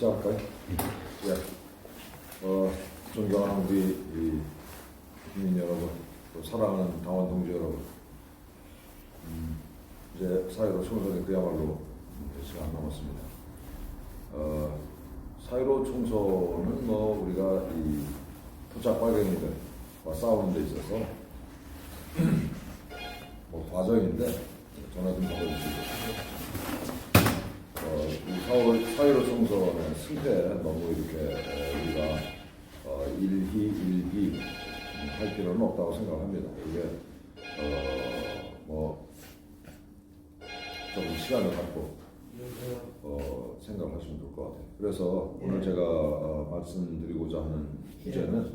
시작할까요? 예. 존경하는 우리 이 국민 여러분, 또 사랑하는 당원 동지 여러분, 이제 4.15 총선이 그야말로 며칠 안 남았습니다. 4.15 총선은 뭐 우리가 이 토착 빨갱이들과 싸우는 데 있어서 뭐 과정인데 전화 좀 받아주시고. 이 4.15 총선의 승패에 너무 이렇게 우리가 일희일비 할 필요는 없다고 생각합니다. 이게 뭐 조금 시간을 갖고 생각하시면 될 것 같아요. 그래서 오늘 제가 말씀드리고자 하는 주제는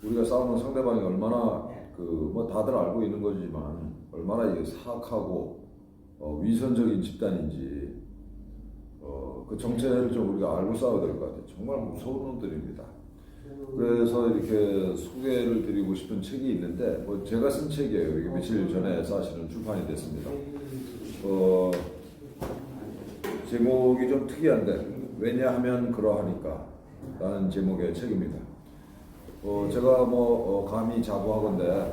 우리가 싸우는 상대방이 얼마나 뭐 다들 알고 있는 거지만 얼마나 이게 사악하고 위선적인 집단인지 그 정체를 좀 우리가 알고 싸워야 될 것 같아요. 정말 무서운 놈들입니다. 그래서 이렇게 소개를 드리고 싶은 책이 있는데 뭐 제가 쓴 책이에요. 이게 며칠 전에 사실은 출판이 됐습니다. 제목이 좀 특이한데 왜냐하면 그러하니까 라는 제목의 책입니다. 제가 감히 자부하건대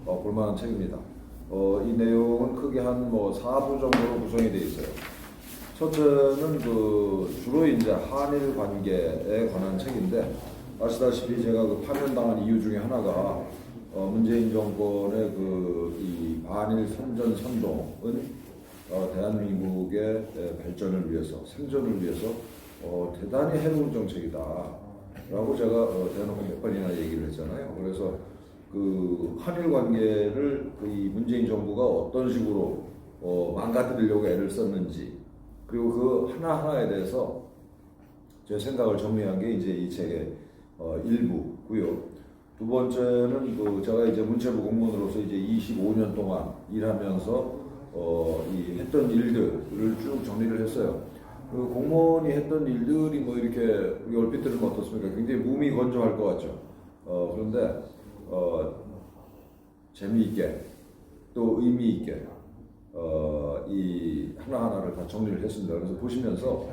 볼만한 책입니다. 이 내용은 크게 한 4부 정도로 구성이 되어 있어요. 첫째는 주로 이제 한일 관계에 관한 책인데, 아시다시피 제가 파면당한 이유 중에 하나가 문재인 정권의 이 반일 선전 선동은 대한민국의 발전을 위해서, 생존을 위해서 대단히 해로운 정책이다 라고 제가 대놓고 몇 번이나 얘기를 했잖아요. 그래서 한일 관계를 이 문재인 정부가 어떤 식으로 망가뜨리려고 애를 썼는지, 그리고 그 하나하나에 대해서 제 생각을 정리한 게 이제 이 책의 일부고요. 두 번째는 제가 이제 문체부 공무원으로서 이제 25년 동안 일하면서 했던 일들을 쭉 정리를 했어요. 공무원이 했던 일들이 이렇게 얼핏 들으면 어떻습니까? 굉장히 무미건조할 것 같죠. 그런데 재미있게 또 의미있게 이 하나하나를 다 정리를 했습니다. 그래서 보시면서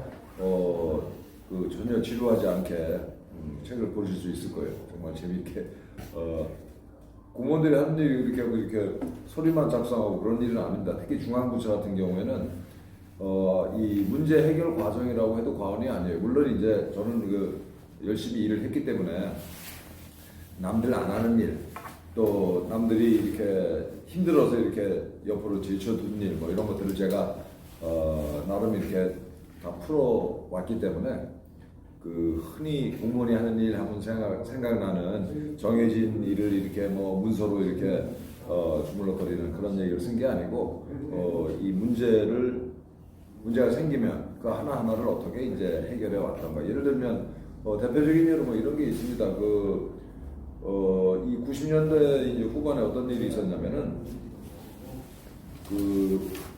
전혀 지루하지 않게 책을 보실 수 있을 거예요. 정말 재미있게. 공무원들이 하는 일이 이렇게 소리만 작성하고 그런 일은 아닙니다. 특히 중앙부처 같은 경우에는 이 문제 해결 과정이라고 해도 과언이 아니에요. 물론 이제 저는 열심히 일을 했기 때문에 남들 안 하는 일, 또 남들이 이렇게 힘들어서 이렇게 옆으로 제쳐둔 일, 이런 것들을 제가 나름 이렇게 다 풀어왔기 때문에 흔히 공무원이 하는 일 하면 생각나는 정해진 일을 이렇게 문서로 이렇게 주물럭거리는 그런 얘기를 쓴 게 아니고 이 문제가 생기면 그 하나하나를 어떻게 이제 해결해 왔던가. 예를 들면 대표적인 예로 이런 게 있습니다. 이 90년대 이제 후반에 어떤 일이 있었냐면은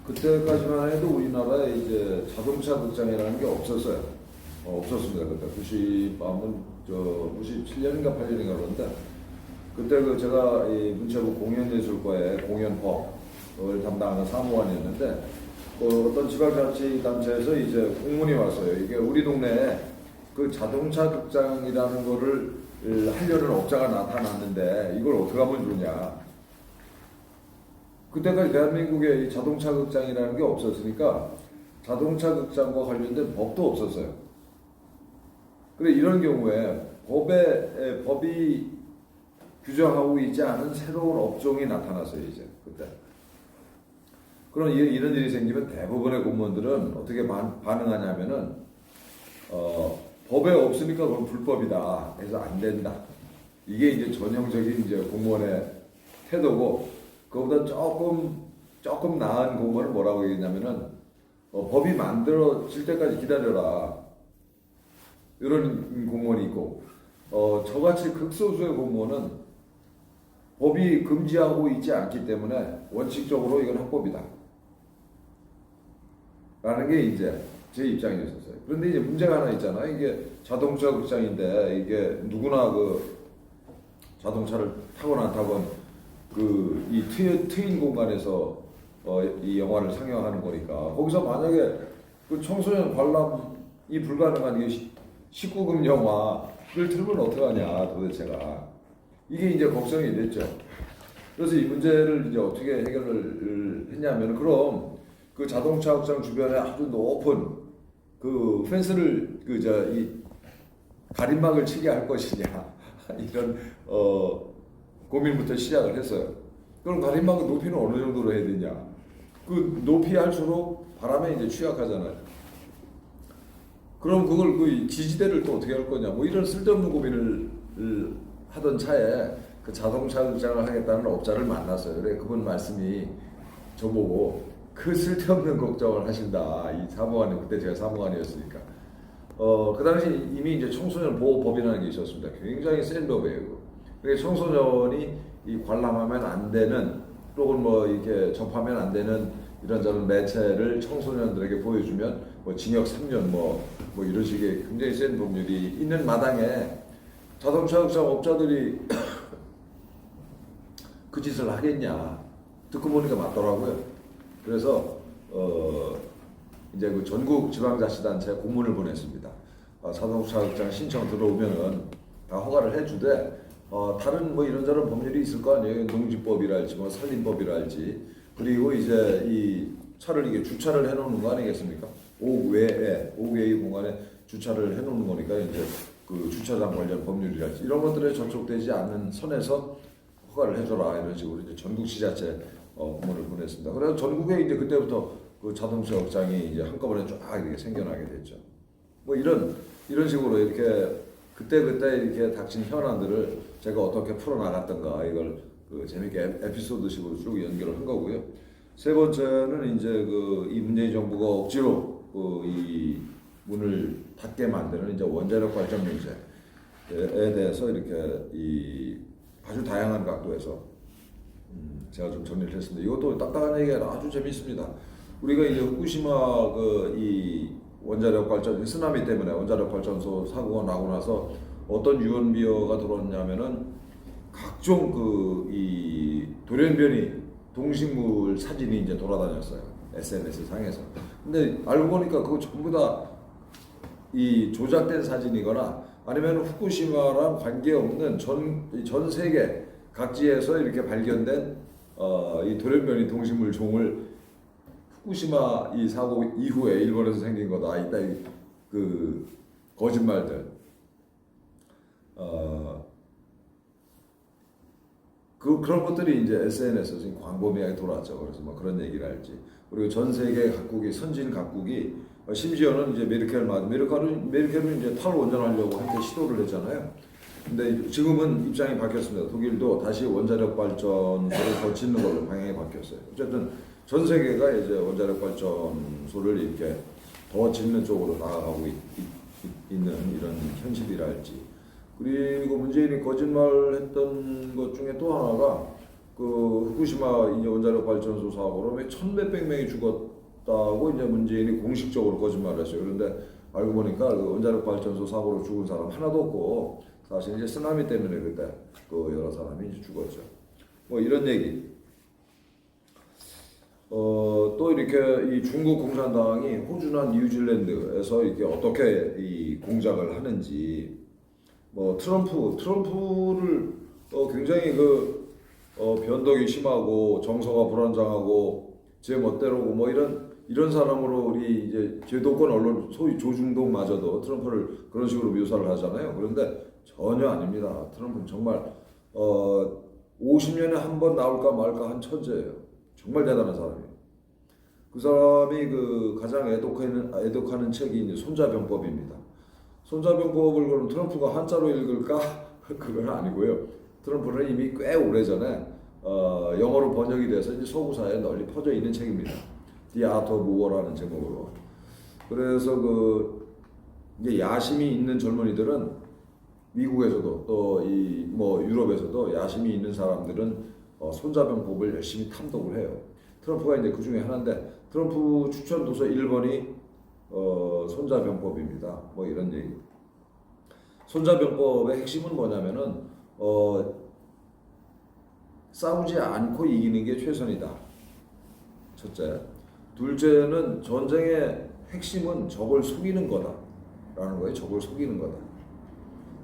그때까지만 해도 우리나라에 이제 자동차 극장이라는 게 없었어요. 없었습니다. 그때 97년인가 8년인가 그런데 그때 제가 이 문체부 공연예술과의 공연법을 담당하는 사무관이었는데 어떤 지방자치단체에서 이제 공문이 왔어요. 이게 우리 동네에 자동차 극장이라는 거를 하려는 업자가 나타났는데 이걸 어떻게 하면 좋냐. 그때까지 대한민국에 이 자동차 극장이라는 게 없었으니까 자동차 극장과 관련된 법도 없었어요. 그래 이런 경우에 법이 규정하고 있지 않은 새로운 업종이 나타났어요. 이제 그때. 그럼 이런 일이 생기면 대부분의 공무원들은 어떻게 반응하냐면은 법에 없으니까 그건 불법이다. 그래서 안 된다. 이게 이제 전형적인 이제 공무원의 태도고, 그보다 조금 나은 공무원을 뭐라고 얘기했냐면은 법이 만들어질 때까지 기다려라. 이런 공무원이 있고, 저같이 극소수의 공무원은 법이 금지하고 있지 않기 때문에 원칙적으로 이건 합법이다. 라는 게 이제 제 입장이었어요. 그런데 이제 문제가 하나 있잖아요. 이게 자동차 극장인데 이게 누구나 자동차를 타건 안 타건 이 트인 공간에서 이 영화를 상영하는 거니까 거기서 만약에 그 청소년 관람이 불가능한 게 19금 영화를 틀면 어떡하냐 도대체가. 이게 이제 걱정이 됐죠. 그래서 이 문제를 이제 어떻게 해결을 했냐면, 그럼 그 자동차 극장 주변에 아주 높은 그 펜스를 이 가림막을 치게 할 것이냐 이런 고민부터 시작을 했어요. 그럼 가림막의 높이는 어느 정도로 해야 되냐? 그 높이 할수록 바람에 이제 취약하잖아요. 그럼 그걸 그 지지대를 또 어떻게 할 거냐? 뭐 이런 쓸데없는 고민을 하던 차에 그 자동차 극장을 하겠다는 업자를 만났어요. 그래 그분 말씀이 저보고 그 쓸데없는 걱정을 하신다. 이 사무관이, 그때 제가 사무관이었으니까. 그 당시 이미 이제 청소년 보호법이라는 게 있었습니다. 굉장히 센 법이에요. 그래서 청소년이 이 관람하면 안 되는, 또는 뭐 이렇게 접하면 안 되는 이런저런 매체를 청소년들에게 보여주면 뭐 징역 3년 뭐 이런 식의 굉장히 센 법률이 있는 마당에 자동차 극장 업자들이 그 짓을 하겠냐? 듣고 보니까 맞더라고요. 그래서 이제 그 전국 지방자치단체에 공문을 보냈습니다. 자동차 극장 신청 들어오면은 다 허가를 해주되, 다른 뭐 이런저런 법률이 있을 거 아니에요. 농지법이랄지 뭐 산림법이랄지. 그리고 이제 이 차를 이게 주차를 해놓는 거 아니겠습니까? 옥외의 공간에 주차를 해놓는 거니까 이제 그 주차장 관련 법률이랄지 이런 것들에 저촉되지 않는 선에서 허가를 해줘라, 이런 식으로 이제 전국 지자체 공문을 보냈습니다. 그래서 전국에 이제 그때부터 그 자동차 극장이 이제 한꺼번에 쫙 이렇게 생겨나게 됐죠. 뭐 이런 식으로 이렇게 그때 이렇게 닥친 현안들을 제가 어떻게 풀어나갔던가, 이걸 그 재밌게 에피소드식으로 쭉 연결을 한 거고요. 세 번째는 이제 그 이 문재인 정부가 억지로 이 문을 닫게 만드는 이제 원자력 발전 문제에 대해서 이렇게 이 아주 다양한 각도에서 제가 좀 정리를 했습니다. 이것도 딱딱한 얘기가 아주 재미있습니다. 우리가 이제 후쿠시마 이 원자력 발전 쓰나미 때문에 원자력 발전소 사고가 나고 나서 어떤 유언비어가 들어왔냐면은 각종 이 돌연변이 동식물 사진이 이제 돌아다녔어요. SNS 상에서. 근데 알고 보니까 그거 전부 다 이 조작된 사진이거나 아니면 후쿠시마랑 관계없는 전 세계 각지에서 이렇게 발견된 이 돌연변이 동식물 종을 후쿠시마 이 사고 이후에 일본에서 생긴 거다. 이따 그 거짓말들. 그런 것들이 이제 SNS에서 지금 광범위하게 돌아왔죠. 그래서 뭐 그런 얘기를 할지. 그리고 전 세계 각국이, 선진 각국이, 심지어는 이제 메르켈은 이제 탈원전하려고 한때 시도를 했잖아요. 근데 지금은 입장이 바뀌었습니다. 독일도 다시 원자력 발전소를 더 짓는 걸로 방향이 바뀌었어요. 어쨌든 전 세계가 이제 원자력 발전소를 이렇게 더 짓는 쪽으로 나아가고 있는 이런 현실이랄지. 그리고 문재인이 거짓말했던 것 중에 또 하나가 그 후쿠시마 이제 원자력 발전소 사고로 1,몇백 명이 죽었다고 이제 문재인이 공식적으로 거짓말을 했어요. 그런데 알고 보니까 그 원자력 발전소 사고로 죽은 사람 하나도 없고, 사실 이제 쓰나미 때문에 그때 그 여러 사람이 이제 죽었죠. 뭐 이런 얘기. 또 이렇게 이 중국 공산당이 호주나 뉴질랜드에서 이렇게 어떻게 이 공작을 하는지. 뭐 트럼프를 굉장히 변덕이 심하고 정서가 불안정하고 제 멋대로고 뭐 이런 사람으로 우리 이제 제도권 언론 소위 조중동마저도 트럼프를 그런 식으로 묘사를 하잖아요. 그런데 전혀 아닙니다. 트럼프는 정말 50년에 한 번 나올까 말까 한 천재예요. 정말 대단한 사람이에요. 그 사람이 그 가장 애독하는 책이 이제 손자병법입니다. 손자병법을 그럼 트럼프가 한자로 읽을까? 그건 아니고요. 트럼프는 이미 꽤 오래전에 영어로 번역이 돼서 이제 서구사에 널리 퍼져 있는 책입니다. The Art of War라는 제목으로. 그래서 이제 야심이 있는 젊은이들은 미국에서도 또 뭐 유럽에서도 야심이 있는 사람들은 손자병법을 열심히 탐독을 해요. 트럼프가 이제 그 중에 하나인데, 트럼프 추천 도서 1번이 손자병법입니다. 뭐 이런 얘기. 손자병법의 핵심은 뭐냐면은 싸우지 않고 이기는 게 최선이다. 첫째. 둘째는 전쟁에 핵심은 적을 속이는 거다라는 거예요. 적을 속이는 거다.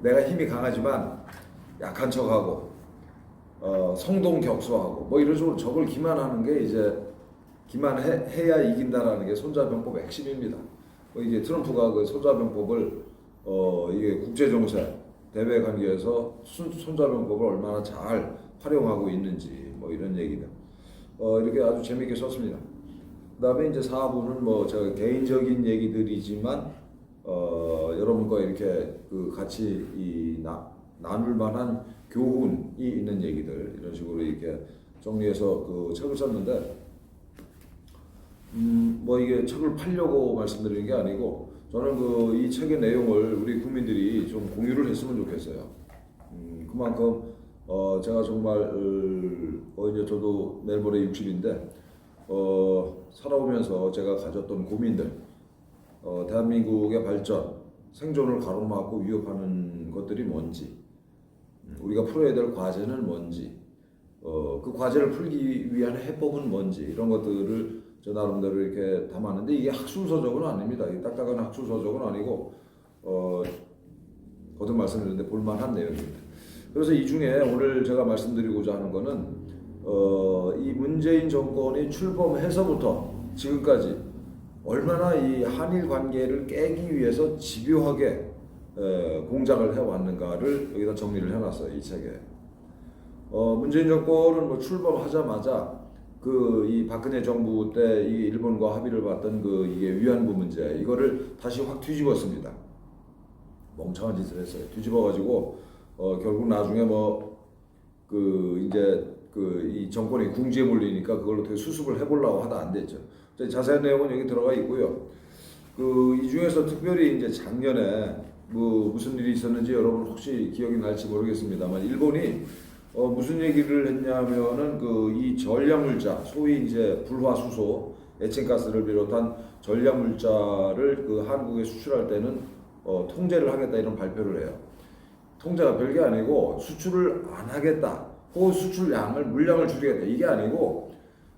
내가 힘이 강하지만 약한 척하고 성동격소하고 뭐 이런 식으로 적을 기만하는 게 이제 기만해야 이긴다라는 게 손자병법의 핵심입니다. 이게 트럼프가 그 손자병법을 이게 국제정세 대외 관계에서 손자병법을 얼마나 잘 활용하고 있는지 뭐 이런 얘기다. 이렇게 아주 재미있게 썼습니다. 그다음에 이제 4부는 뭐 제가 개인적인 얘기들이지만 여러분과 이렇게 그 같이 나눌 만한 교훈이 있는 얘기들 이런 식으로 이렇게 정리해서 그 책을 썼는데 뭐 이게 책을 팔려고 말씀드리는 게 아니고 저는 그 이 책의 내용을 우리 국민들이 좀 공유를 했으면 좋겠어요. 그만큼 제가 정말 이제 저도 내일 모레 60인데 살아오면서 제가 가졌던 고민들, 대한민국의 발전, 생존을 가로막고 위협하는 것들이 뭔지, 우리가 풀어야 될 과제는 뭔지, 그 과제를 풀기 위한 해법은 뭔지 이런 것들을 저 나름대로 이렇게 담았는데 이게 학술서적은 아닙니다. 이 딱딱한 학술서적은 아니고 거듭 말씀드렸는데 볼만한 내용입니다. 그래서 이 중에 오늘 제가 말씀드리고자 하는 거는 이 문재인 정권이 출범해서부터 지금까지 얼마나 이 한일 관계를 깨기 위해서 집요하게 공작을 해왔는가를 여기다 정리를 해놨어요. 이 책에. 문재인 정권은 뭐 출범하자마자 이 박근혜 정부 때 이 일본과 합의를 봤던 이게 위안부 문제 이거를 다시 확 뒤집었습니다. 멍청한 짓을 했어요. 뒤집어가지고 결국 나중에 이 정권이 궁지에 몰리니까 그걸로 어떻게 수습을 해보려고 하다 안 됐죠. 자세한 내용은 여기 들어가 있고요. 이 중에서 특별히 이제 작년에 무슨 일이 있었는지 여러분 혹시 기억이 날지 모르겠습니다만 일본이 무슨 얘기를 했냐면은 이 전략물자 소위 이제 불화수소, 에칭가스를 비롯한 전략물자를 한국에 수출할 때는 통제를 하겠다 이런 발표를 해요. 통제가 별게 아니고 수출을 안 하겠다. 혹은 수출량을 물량을 줄이겠다. 이게 아니고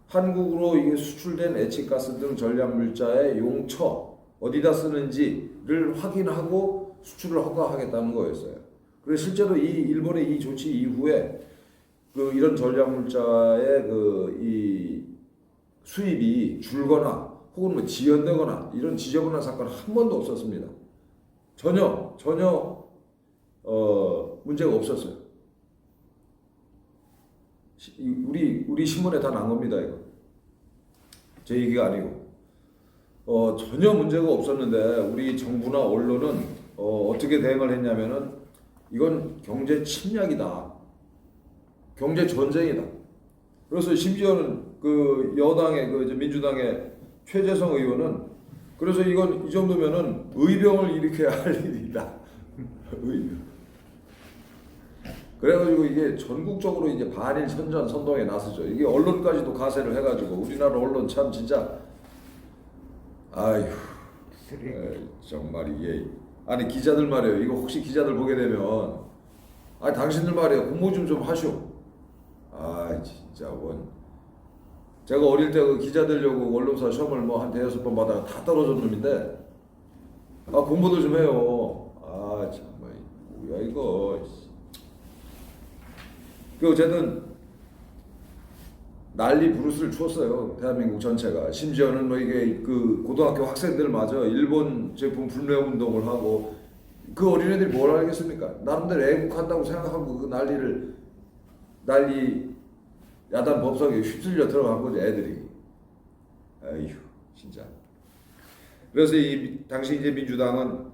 한국으로 이게 수출된 에칭가스 등 전략물자의 용처 어디다 쓰는지를 확인하고 수출을 허가하겠다는 거였어요. 그래서 실제로 이 일본의 이 조치 이후에 이런 전략물자의 이 수입이 줄거나 혹은 뭐 지연되거나 이런 지저분한 사건은 한 번도 없었습니다. 전혀 문제가 없었어요. 우리 신문에 다 난 겁니다. 이거 제 얘기가 아니고 전혀 문제가 없었는데 우리 정부나 언론은 어떻게 대응을 했냐면은 이건 경제 침략이다. 경제 전쟁이다. 그래서 심지어는 여당의 민주당의 최재성 의원은 그래서 이건 이 정도면은 의병을 일으켜야 할 일이다. 의병. 그래가지고 이게 전국적으로 이제 반일 선전 선동에 나서죠. 이게 언론까지도 가세를 해가지고 우리나라 언론 참 진짜 아휴 정말 이게 아니 기자들 말이에요. 이거 혹시 기자들 보게 되면 당신들 말이에요. 공모 좀 하시오. 진짜 제가 어릴 때 기자되려고 언론사 시험을 한 대여섯 번 받아가 다 떨어진 놈인데 공부도 좀 해요. 정말 뭐야 이거. 어쨌든 난리 부르스를 추었어요. 대한민국 전체가. 심지어는 이게 고등학교 학생들마저 일본 제품 불매 운동을 하고 어린애들이 뭘 알겠습니까? 나름대로 애국한다고 생각하고 난리 야단 법석에 휩쓸려 들어간 거죠, 애들이. 아휴, 진짜. 그래서 당시 이제 민주당은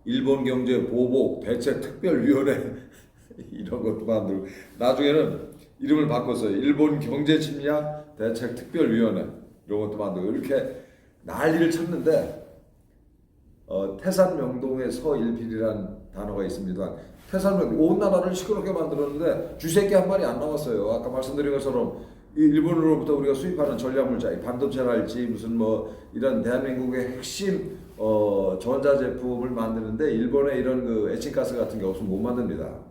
일본 경제 보복 대책 특별위원회 이런 것도 만들고 나중에는 이름을 바꿨어요. 일본 경제 침략 대책 특별위원회 이런 것도 만들고 이렇게 난리를 쳤는데 태산명동의 서일필이라는 단어가 있습니다. 태산명 온 나라를 시끄럽게 만들었는데 쥐새끼 한 마리 안 나왔어요. 아까 말씀드린 것처럼 일본으로부터 우리가 수입하는 전략물자, 반도체랄지 무슨 이런 대한민국의 핵심 전자제품을 만드는데 일본의 이런 에칭가스 같은 게 없으면 못 만듭니다.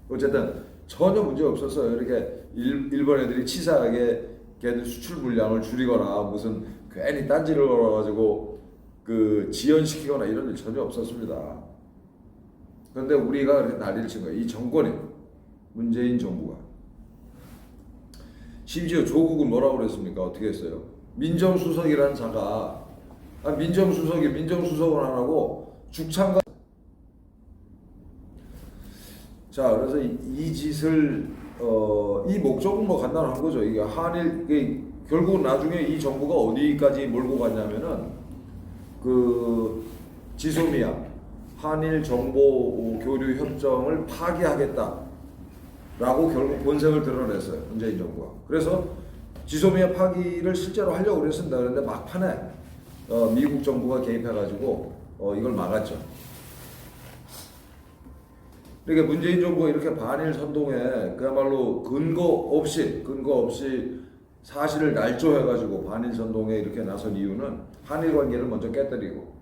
어쨌든 전혀 문제 없었어요. 이렇게 일본 애들이 치사하게 걔들 수출 물량을 줄이거나 무슨 괜히 딴지를 걸어가지고 그 지연시키거나 이런 일 전혀 없었습니다. 그런데 우리가 그렇게 난리를 친 거예요. 이 정권이, 문재인 정부가. 심지어 조국은 뭐라고 그랬습니까? 어떻게 했어요? 민정수석이라는 자가 민정수석을 안 하고 죽창가. 자, 그래서 이 짓을 이 목적은 뭐 간단한 거죠. 이게 결국 나중에 이 정부가 어디까지 몰고 갔냐면은 그 지소미아 한일 정보 교류 협정을 파기하겠다라고 결국 본색을 드러냈어요. 문재인 정부가. 그래서 지소미아 파기를 실제로 하려고 그랬습니다. 그런데 막판에 미국 정부가 개입해가지고 이걸 막았죠. 그러니까 문재인 정부가 이렇게 반일 선동에 그야말로 근거 없이 사실을 날조해가지고 반일 선동에 이렇게 나선 이유는 한일 관계를 먼저 깨뜨리고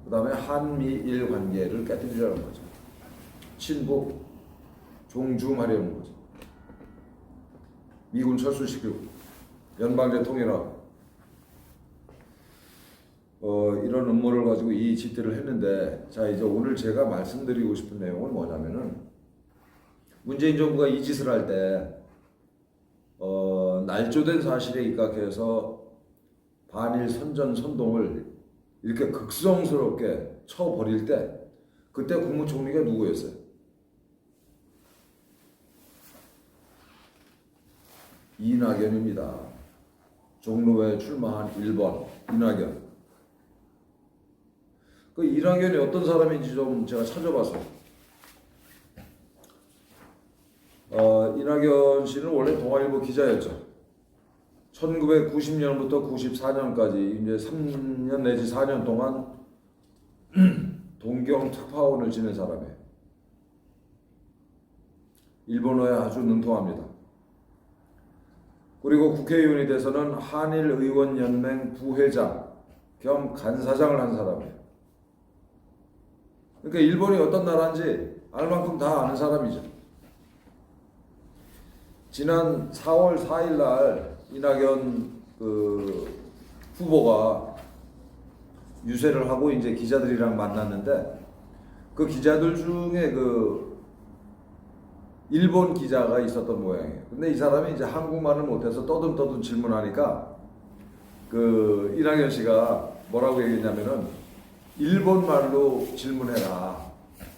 그 다음에 한미일 관계를 깨뜨리려는 거죠. 친북 종중하려는 거죠. 미군 철수시키고 연방제 통일하고 이런 음모를 가지고 이 짓들을 했는데, 자 이제 오늘 제가 말씀드리고 싶은 내용은 뭐냐면은 문재인 정부가 이 짓을 할 때 날조된 사실에 입각해서 반일 선전선동을 이렇게 극성스럽게 쳐버릴 때 그때 국무총리가 누구였어요? 이낙연입니다. 종로에 출마한 1번 이낙연. 그 이낙연이 어떤 사람인지 좀 제가 찾아봤어요. 이낙연 씨는 원래 동아일보 기자였죠. 1990년부터 94년까지 이제 3년 내지 4년 동안 동경 특파원을 지낸 사람이에요. 일본어에 아주 능통합니다. 그리고 국회의원이 돼서는 한일의원연맹 부회장 겸 간사장을 한 사람이에요. 그러니까 일본이 어떤 나라인지 알 만큼 다 아는 사람이죠. 지난 4월 4일 날 이낙연 후보가 유세를 하고 이제 기자들이랑 만났는데 그 기자들 중에 일본 기자가 있었던 모양이에요. 근데 이 사람이 이제 한국말을 못해서 떠듬떠듬 질문하니까 이낙연 씨가 뭐라고 얘기했냐면은 일본 말로 질문해라.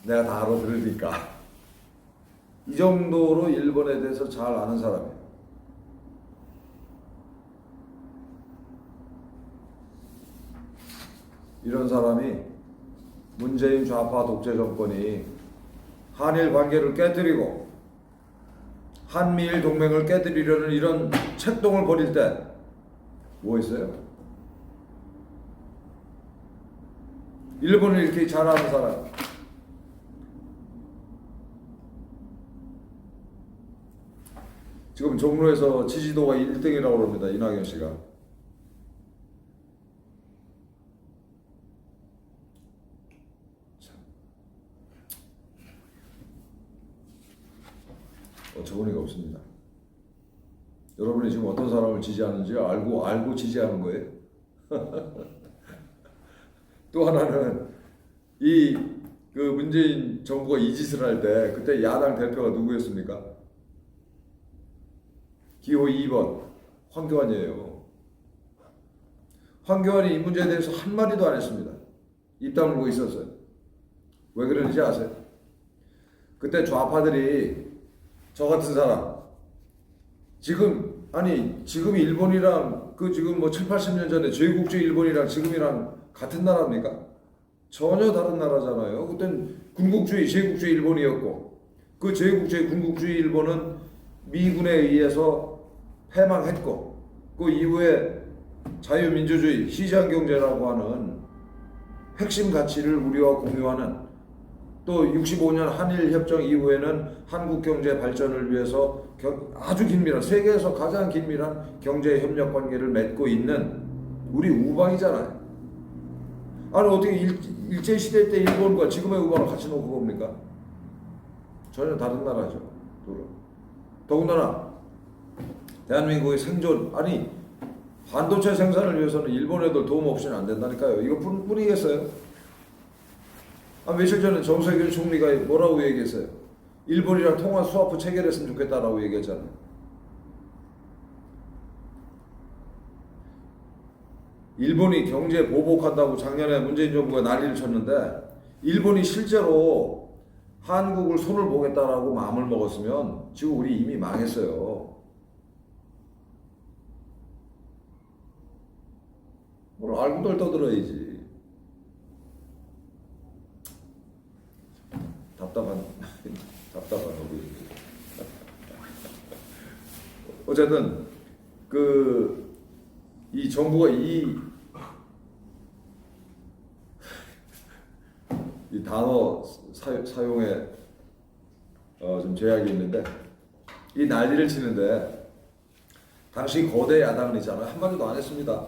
내가 다 알아들으니까. 이 정도로 일본에 대해서 잘 아는 사람이에요. 이런 사람이 문재인 좌파 독재 정권이 한일 관계를 깨뜨리고 한미일 동맹을 깨뜨리려는 이런 책동을 벌일 때 뭐 있어요? 일본을 이렇게 잘 아는 사람. 지금 종로에서 지지도가 1등이라고 합니다. 이낙연 씨가. 어처구니가 없습니다. 여러분이 지금 어떤 사람을 지지하는지 알고 지지하는 거예요. 또 하나는 문재인 정부가 이 짓을 할 때 그때 야당 대표가 누구였습니까? 기호 2번 황교안이에요. 황교안이 이 문제에 대해서 한마디도 안 했습니다. 입 다물고 있었어요. 왜 그런지 아세요? 그때 좌파들이 저 같은 사람 지금 일본이랑 지금 뭐 7, 80년 전에 제국주의 일본이랑 지금이랑 같은 나라입니까? 전혀 다른 나라잖아요. 그땐 군국주의, 제국주의 일본이었고 그 제국주의, 군국주의 일본은 미군에 의해서 패망했고 그 이후에 자유민주주의, 시장경제라고 하는 핵심 가치를 우리와 공유하는 또 65년 한일협정 이후에는 한국 경제 발전을 위해서 아주 긴밀한 세계에서 가장 긴밀한 경제 협력 관계를 맺고 있는 우리 우방이잖아요. 아니 어떻게 일제시대 때 일본과 지금의 우방을 같이 놓고 봅니까? 전혀 다른 나라죠. 더군다나 대한민국의 생존 반도체 생산을 위해서는 일본 애들 도움 없이는 안 된다니까요. 이거 뿌리겠어요? 며칠 전에 정세균 총리가 뭐라고 얘기했어요? 일본이랑 통화 스와프 체결했으면 좋겠다라고 얘기했잖아요. 일본이 경제 보복한다고 작년에 문재인 정부가 난리를 쳤는데 일본이 실제로 한국을 손을 보겠다라고 마음을 먹었으면 지금 우리 이미 망했어요. 뭘 알고들 떠들어야지. 답답한 어부이. 어쨌든 이 정부가 이 단어 사용에 좀 제약이 있는데 이 난리를 치는데 당시 거대 야당은 있잖아요. 한마디도 안 했습니다.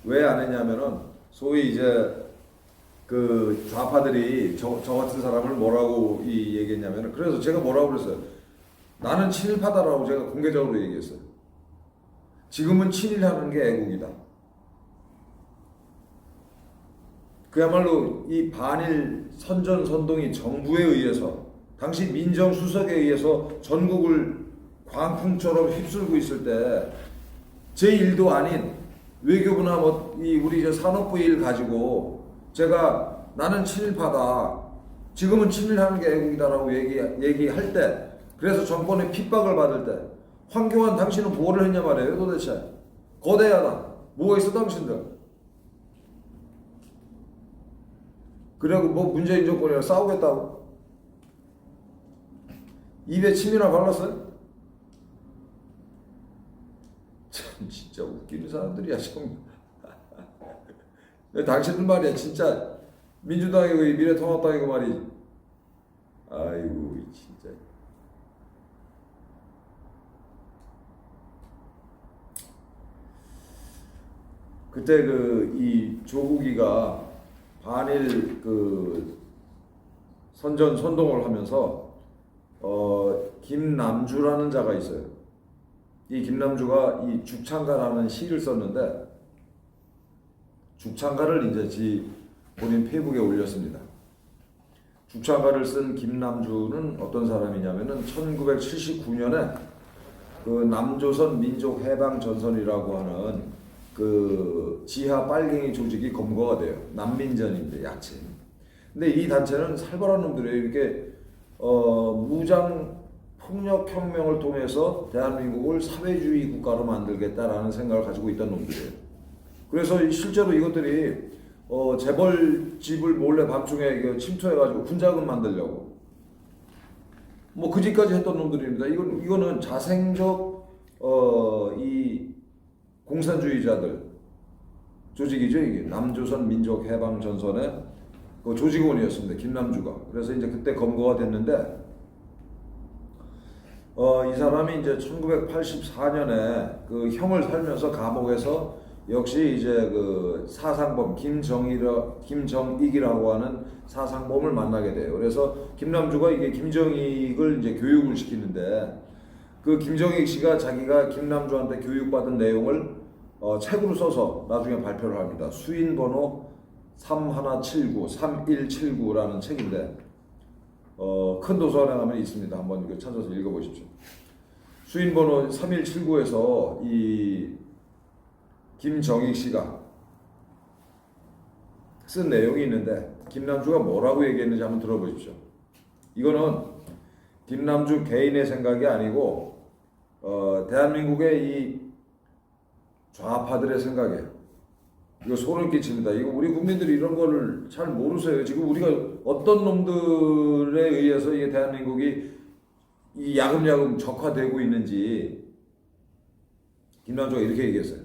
왜 안 했냐면은 소위 이제 그 좌파들이 저 같은 사람을 뭐라고 얘기했냐면은 그래서 제가 뭐라고 그랬어요. 나는 친일파다라고 제가 공개적으로 얘기했어요. 지금은 친일하는 게 애국이다. 그야말로 이 반일 선전선동이 정부에 의해서 당시 민정수석에 의해서 전국을 광풍처럼 휩쓸고 있을 때 제 일도 아닌 외교부나 우리 산업부 일 가지고 제가 나는 친일파다. 지금은 친일하는 게 애국이다라고 얘기할 때 그래서 정권의 핍박을 받을 때 황교안 당신은 뭐를 했냐 말이에요 도대체. 거대하다. 뭐가 있어 당신들. 그리고 문재인 정권이랑 싸우겠다고? 입에 침이나 발랐어요? 참 진짜 웃기는 사람들이야 좀. 당신들 말이야 진짜 민주당이고 미래통합당이고 말이지. 아이고 진짜. 그때 이 조국이가 반일 선동을 하면서 김남주라는 자가 있어요. 이 김남주가 이 죽창가라는 시를 썼는데 죽창가를 이제 본인 페이북에 올렸습니다. 죽창가를 쓴 김남주는 어떤 사람이냐면은 1979년에 그 남조선 민족해방전선이라고 하는 지하 빨갱이 조직이 검거가 돼요. 난민전인데 야채. 근데 이 단체는 살벌한 놈들이에요. 이렇게 무장 폭력 혁명을 통해서 대한민국을 사회주의 국가로 만들겠다라는 생각을 가지고 있던 놈들이에요. 그래서 실제로 이것들이 재벌집을 몰래 밤중에 침투해가지고 군자금 만들려고 그 짓까지 했던 놈들입니다. 이거는 자생적 이 공산주의자들 조직이죠. 이게 남조선 민족해방전선의 그 조직원이었습니다. 김남주가. 그래서 이제 그때 검거가 됐는데 이 사람이 이제 1984년에 그 형을 살면서 감옥에서 역시 이제 그 사상범 김정익이라고 하는 사상범을 만나게 돼요. 그래서 김남주가 이게 김정익을 이제 교육을 시키는데 그 김정익 씨가 자기가 김남주한테 교육받은 내용을 책으로 써서 나중에 발표를 합니다. 수인번호 3179라는 책인데 큰 도서관에 가면 있습니다. 한번 이거 찾아서 읽어보십시오. 수인번호 3179에서 이 김정익 씨가 쓴 내용이 있는데 김남주가 뭐라고 얘기했는지 한번 들어보십시오. 이거는 김남주 개인의 생각이 아니고 대한민국의 이 좌파들의 생각이에요. 이거 소름 끼칩니다. 이거 우리 국민들이 이런 거를 잘 모르세요. 지금 우리가 어떤 놈들에 의해서 이게 대한민국이 이 야금야금 적화되고 있는지 김남주가 이렇게 얘기했어요.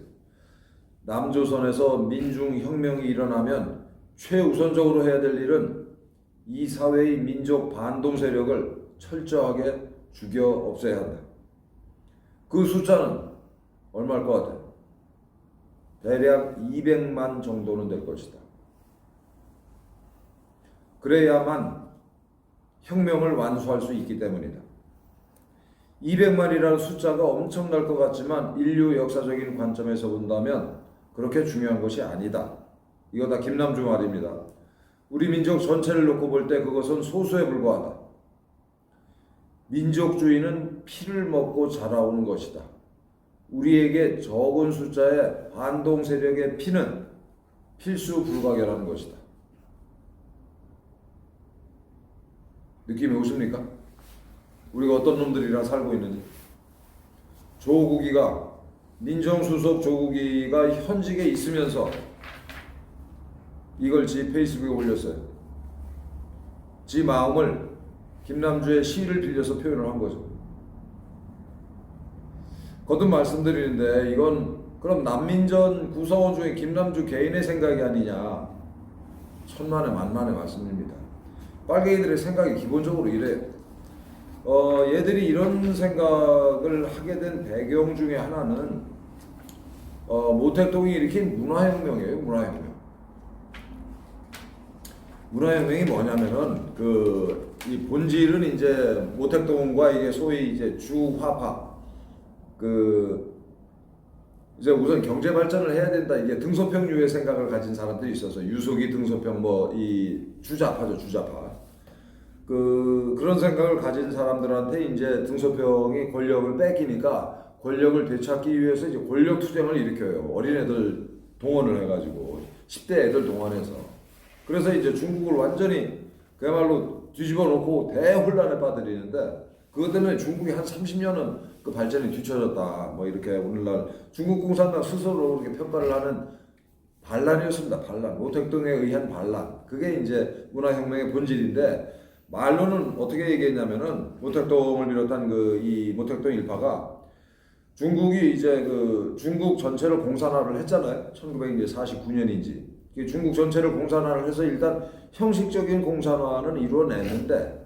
남조선에서 민중혁명이 일어나면 최우선적으로 해야 될 일은 이 사회의 민족 반동 세력을 철저하게 죽여 없애야 한다. 그 숫자는 얼마일 것 같아요? 대략 200만 정도는 될 것이다. 그래야만 혁명을 완수할 수 있기 때문이다. 200만이라는 숫자가 엄청날 것 같지만 인류 역사적인 관점에서 본다면 그렇게 중요한 것이 아니다. 이거 다 김남주 말입니다. 우리 민족 전체를 놓고 볼 때 그것은 소수에 불과하다. 민족주의는 피를 먹고 자라오는 것이다. 우리에게 적은 숫자의 반동 세력의 피는 필수 불가결한 것이다. 느낌이 오십니까? 우리가 어떤 놈들이랑 살고 있는지. 조국이가 민정수석 조국이가 현직에 있으면서 이걸 지 페이스북에 올렸어요. 지 마음을 김남주의 시를 빌려서 표현을 한 거죠. 거듭 말씀드리는데 이건 그럼 난민전 구성원 중에 김남주 개인의 생각이 아니냐. 천만에 만만의 말씀입니다. 빨갱이들의 생각이 기본적으로 이래요. 얘들이 이런 생각을 하게 된 배경 중에 하나는 모택동이 일으킨 문화혁명이에요. 문화혁명이 뭐냐면은 이 본질은 이제 모택동과 이게 소위 이제 주화파 이제 우선 경제 발전을 해야 된다. 이게 등소평류의 생각을 가진 사람들이 있어서 유속이 등소평 이 주자파죠. 그런 생각을 가진 사람들한테 이제 등소평이 권력을 뺏기니까 권력을 되찾기 위해서 이제 권력 투쟁을 일으켜요. 어린애들 동원을 해가지고 10대 애들 동원해서. 그래서 이제 중국을 완전히 그야말로 뒤집어 놓고 대혼란에 빠뜨리는데 그것 때문에 중국이 한 30년은 그 발전이 뒤처졌다. 이렇게 오늘날 중국 공산당 스스로 그렇게 평가를 하는 반란이었습니다. 반란. 모택동에 의한 반란. 그게 이제 문화혁명의 본질인데 말로는 어떻게 얘기했냐면은 모택동을 비롯한 이 모택동 일파가 중국이 이제 중국 전체를 공산화를 했잖아요. 1949년인지. 중국 전체를 공산화를 해서 일단 형식적인 공산화는 이루어냈는데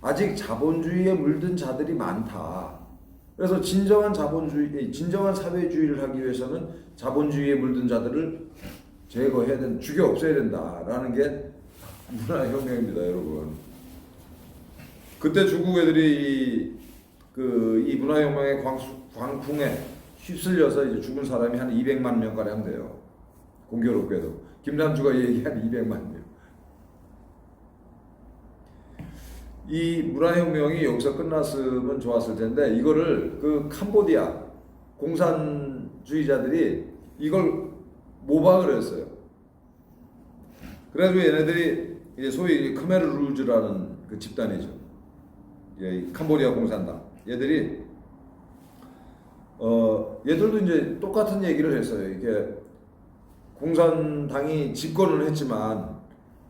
아직 자본주의에 물든 자들이 많다. 그래서 진정한 사회주의를 하기 위해서는 자본주의에 물든 자들을 제거해야 된다, 죽여 없애야 된다라는 게 문화혁명입니다, 여러분. 그때 중국 애들이 이 문화혁명의 광풍에 휩쓸려서 이제 죽은 사람이 한 200만 명가량 돼요. 공교롭게도. 김남주가 얘기한 200만 명. 이 문화혁명이 여기서 끝났으면 좋았을 텐데 이거를 캄보디아 공산주의자들이 이걸 모방을 했어요. 그래가지고 얘네들이 이제 소위 크메르루즈라는 집단이죠. 캄보디아 공산당. 얘들이 얘들도 이제 똑같은 얘기를 했어요. 이게 공산당이 집권을 했지만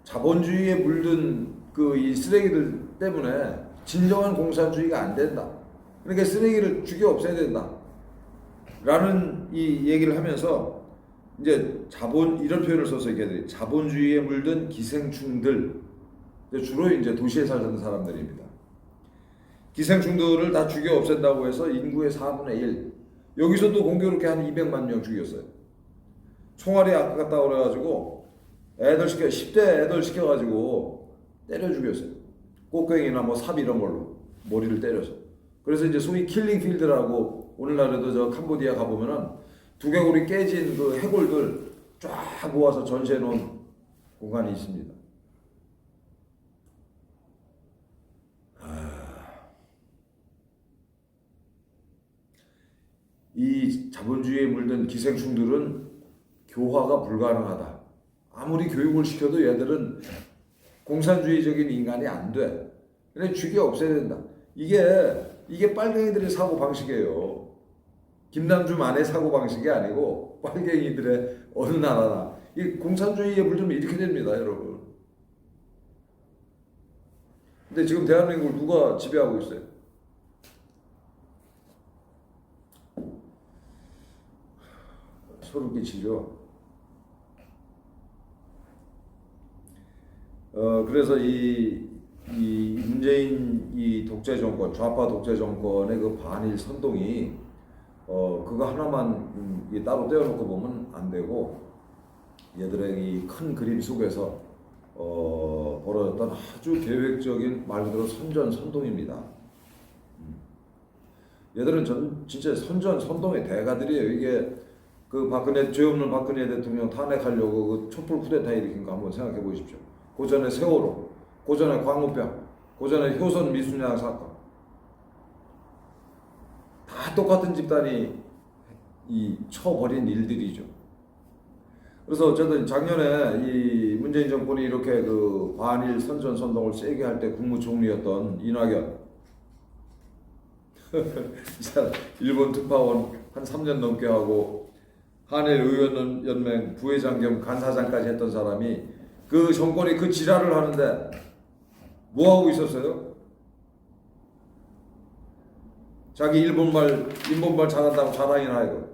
자본주의에 물든 이 쓰레기들 때문에 진정한 공산주의가 안 된다. 그러니까 쓰레기를 죽여 없애야 된다. 라는 이 얘기를 하면서 이제 이런 표현을 써서 얘기해드려요. 자본주의에 물든 기생충들. 주로 이제 도시에 살던 사람들입니다. 기생충들을 다 죽여 없앤다고 해서 인구의 4분의 1. 여기서도 공교롭게 한 200만 명 죽였어요. 총알이 아깝다고 그래가지고 10대 애들 시켜가지고 때려 죽였어요. 꽃괭이나 삽 이런 걸로 머리를 때려서. 그래서 이제 소위 킬링필드라고 오늘날에도 저 캄보디아 가보면은 두개골이 깨진 해골들 쫙 모아서 전시해 놓은 공간이 있습니다. 이 자본주의에 물든 기생충들은 교화가 불가능하다. 아무리 교육을 시켜도 얘들은 공산주의적인 인간이 안 돼. 그래 죽여 없애야 된다. 이게 빨갱이들의 사고 방식이에요. 김남주만의 사고 방식이 아니고 빨갱이들의 어느 나라나 이 공산주의에 물들면 이렇게 됩니다, 여러분. 근데 지금 대한민국을 누가 지배하고 있어요? 소름 끼치죠. 그래서 이 문재인 이 독재 정권, 좌파 독재 정권의 반일 선동이 그거 하나만 따로 떼어놓고 보면 안 되고 얘들의 이 큰 그림 속에서 벌어졌던 아주 계획적인 말 그대로 선전선동입니다. 얘들은 진짜 선동의 대가들이에요. 이게 그 박근혜, 죄 없는 박근혜 대통령 탄핵하려고 그 촛불 쿠데타 일으킨 거 한번 생각해 보십시오. 고전의 세월호, 고전의 광우병, 고전의 효선 미순양 사건. 다 똑같은 집단이 쳐버린 일들이죠. 그래서 어쨌든 작년에 이 문재인 정권이 이렇게 그 반일 선전 선동을 세게 할 때 국무총리였던 이낙연, 일본 특파원 한 3년 넘게 하고 한일 의원연맹 부회장 겸 간사장까지 했던 사람이 그 정권이 그 지랄을 하는데 뭐 하고 있었어요? 자기 일본말 잘한다고 자랑이나 하고.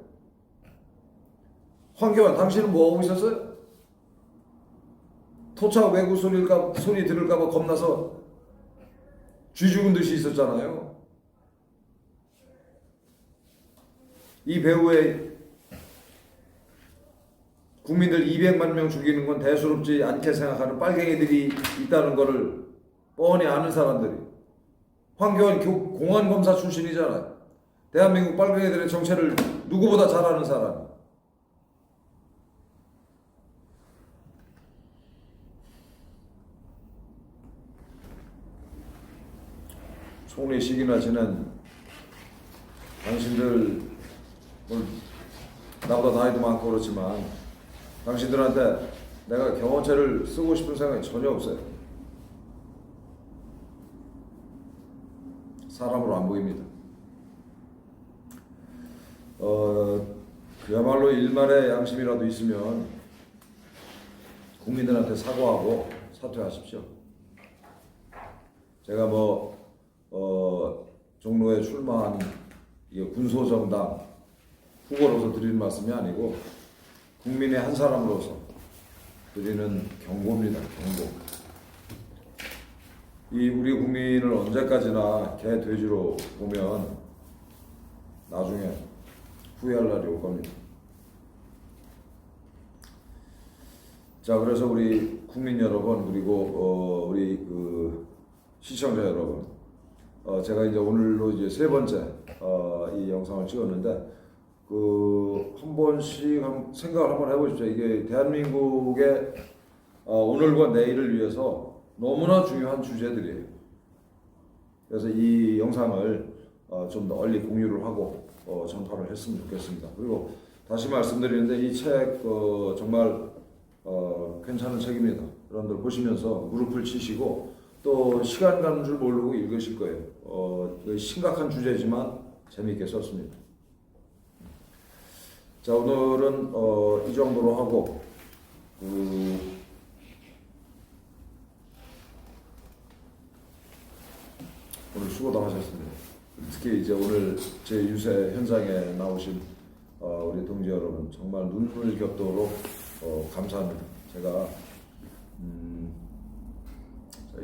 황교안, 당신은 뭐 하고 있었어요? 토착 외구 소리 들을까봐 겁나서 쥐 죽은 듯이 있었잖아요. 이 배우의 국민들 200만 명 죽이는 건 대수롭지 않게 생각하는 빨갱이들이 있다는 것을 뻔히 아는 사람들이. 황교안 공안검사 출신이잖아요. 대한민국 빨갱이들의 정체를 누구보다 잘 아는 사람. 총리식이나 지낸 당신들, 나보다 나이도 많고 그렇지만 당신들한테 내가 경호체를 쓰고 싶은 생각이 전혀 없어요. 사람으로 안 보입니다. 그야말로 일말의 양심이라도 있으면 국민들한테 사과하고 사퇴하십시오. 제가 종로에 출마한 군소정당 후보로서 드리는 말씀이 아니고 국민의 한 사람으로서 드리는 경고입니다. 경고. 우리 국민을 언제까지나 개 돼지로 보면 나중에 후회할 날이 올 겁니다. 자, 그래서 우리 국민 여러분, 그리고 우리 시청자 여러분, 제가 이제 오늘로 이제 세 번째 이 영상을 찍었는데 한 번씩 생각을 한번 해보십시오. 이게 대한민국의 오늘과 내일을 위해서 너무나 중요한 주제들이에요. 그래서 이 영상을 좀 널리 공유를 하고 전파를 했으면 좋겠습니다. 그리고 다시 말씀드리는데 이 책 정말 괜찮은 책입니다. 여러분들 보시면서 무릎을 치시고 또 시간 가는 줄 모르고 읽으실 거예요. 심각한 주제지만 재미있게 썼습니다. 자, 오늘은 이 정도로 하고 오늘 수고도 하셨습니다. 특히 이제 오늘 제 유세 현장에 나오신 우리 동지 여러분 정말 눈물 겹도록 감사합니다. 제가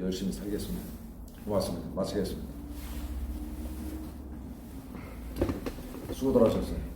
열심히 살겠습니다. 고맙습니다. 마치겠습니다. 수고들 하셨어요.